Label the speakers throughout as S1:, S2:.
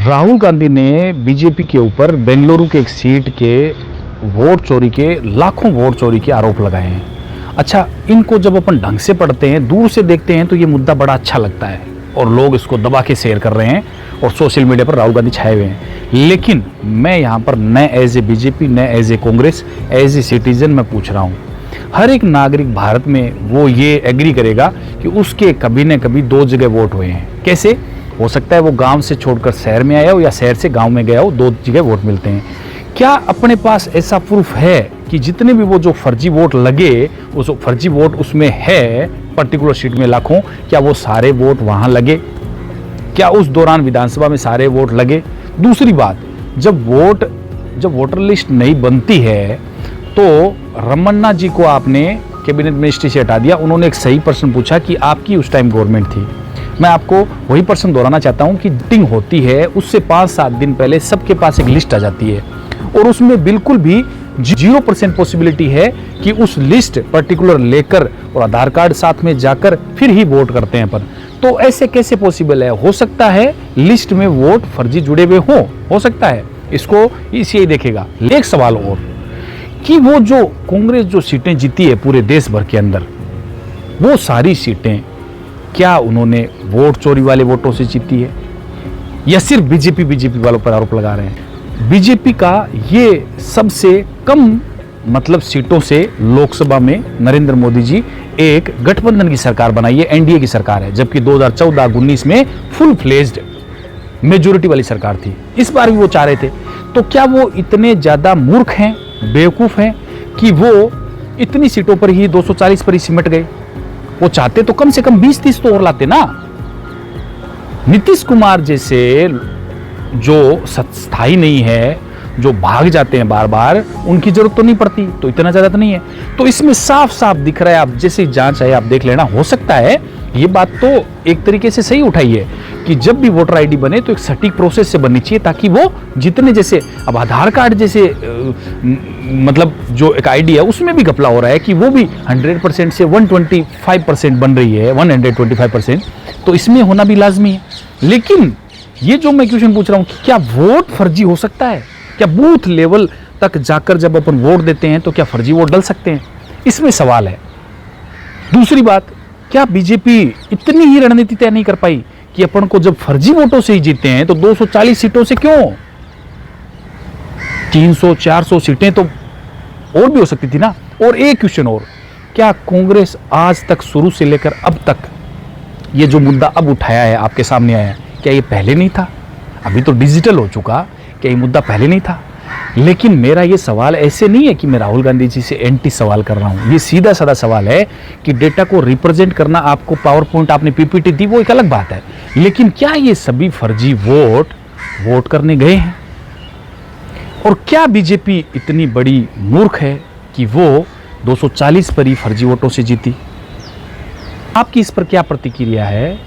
S1: राहुल गांधी ने बीजेपी के ऊपर बेंगलुरु के एक सीट के वोट चोरी के लाखों वोट चोरी के आरोप लगाए हैं। अच्छा, इनको जब अपन ढंग से पढ़ते हैं, दूर से देखते हैं तो ये मुद्दा बड़ा अच्छा लगता है और लोग इसको दबा के शेयर कर रहे हैं और सोशल मीडिया पर राहुल गांधी छाए हुए हैं। लेकिन मैं यहाँ पर न एज ए बीजेपी, न as a Congress, as a citizen मैं पूछ रहा हूँ, हर एक नागरिक भारत में वो ये एग्री करेगा कि उसके कभी न कभी दो जगह वोट हुए हैं। कैसे हो सकता है? वो गांव से छोड़कर शहर में आया हो या शहर से गांव में गया हो, दो जगह वोट मिलते हैं। क्या अपने पास ऐसा प्रूफ है कि जितने भी वो जो फर्जी वोट लगे, वो जो फर्जी वोट उसमें है पर्टिकुलर सीट में लाखों, क्या वो सारे वोट वहां लगे? क्या उस दौरान विधानसभा में सारे वोट लगे? दूसरी बात, जब वोटर लिस्ट नहीं बनती है तो रमन्ना जी को आपने कैबिनेट मिनिस्ट्री से हटा दिया। उन्होंने एक सही प्रश्न पूछा कि आपकी उस टाइम गवर्नमेंट थी। मैं आपको वही प्रश्न दोहराना चाहता हूं कि मीटिंग होती है, उससे 5-7 दिन पहले सबके पास एक लिस्ट आ जाती है और उसमें बिल्कुल भी 0% पॉसिबिलिटी है कि उस लिस्ट पर्टिकुलर लेकर और आधार कार्ड साथ में जाकर फिर ही वोट करते हैं अपन। तो ऐसे कैसे पॉसिबल है? हो सकता है लिस्ट में वोट फर्जी जुड़े हुए हो सकता है। इसको इसी देखेगा। एक सवाल और कि वो जो कांग्रेस जो सीटें जीती है पूरे देश भर के अंदर, वो सारी सीटें क्या उन्होंने वोट चोरी वाले वोटों से जीती है या सिर्फ बीजेपी वालों पर आरोप लगा रहे हैं? बीजेपी का ये सबसे कम मतलब सीटों से लोकसभा में नरेंद्र मोदी जी एक गठबंधन की सरकार बनाई है, एनडीए की सरकार है, जबकि 2014-19 में फुल फ्लेज्ड मेजोरिटी वाली सरकार थी। इस बार भी वो चाह रहे थे। तो क्या वो इतने ज्यादा मूर्ख हैं, बेवकूफ हैं कि वो इतनी सीटों पर ही 240 पर ही सिमट गए? वो चाहते तो कम से कम 20-30 तो और लाते ना। नीतीश कुमार जैसे जो स्थायी नहीं है, जो भाग जाते हैं बार बार, उनकी जरूरत तो नहीं पड़ती, तो इतना ज्यादा तो नहीं है। तो इसमें साफ साफ दिख रहा है, आप जैसे जांच है आप देख लेना। हो सकता है ये बात तो एक तरीके से सही उठाई है कि जब भी वोटर आईडी बने तो एक सटीक प्रोसेस से बननी चाहिए, ताकि वो जितने जैसे अब आधार कार्ड जैसे मतलब जो एक आईडी है उसमें भी घपला हो रहा है कि वो भी 100% से 125% बन रही है, 125%, तो इसमें होना भी लाजमी है। लेकिन ये जो मैं क्वेश्चन पूछ रहा हूं कि क्या वोट फर्जी हो सकता है? क्या बूथ लेवल तक जाकर जब अपन वोट देते हैं तो क्या फर्जी वोट डल सकते हैं? इसमें सवाल है। दूसरी बात, क्या बीजेपी इतनी ही रणनीति तय नहीं कर पाई कि अपन को जब फर्जी वोटों से ही जीते हैं तो 240 सीटों से क्यों 300-400 सीटें तो और भी हो सकती थी ना। और एक क्वेश्चन और, क्या कांग्रेस आज तक शुरू से लेकर अब तक ये जो मुद्दा अब उठाया है, आपके सामने आया है, क्या ये पहले नहीं था? अभी तो डिजिटल हो चुका, क्या ये मुद्दा पहले नहीं था? लेकिन मेरा ये सवाल ऐसे नहीं है कि मैं राहुल गांधी जी से एंटी सवाल कर रहा हूं। ये सीधा साधा सवाल है कि डेटा को रिप्रेजेंट करना, आपको पावर पॉइंट आपने पीपीटी दी, वो एक अलग बात है। लेकिन क्या ये सभी फर्जी वोट करने गए हैं? और क्या बीजेपी इतनी बड़ी मूर्ख है कि वो 240 पर ही फर्जी वोटों से जीती? आपकी इस पर क्या प्रतिक्रिया है?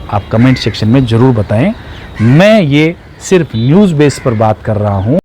S1: आप कमेंट सेक्शन में जरूर बताएं। मैं ये सिर्फ न्यूज़ बेस पर बात कर रहा हूं।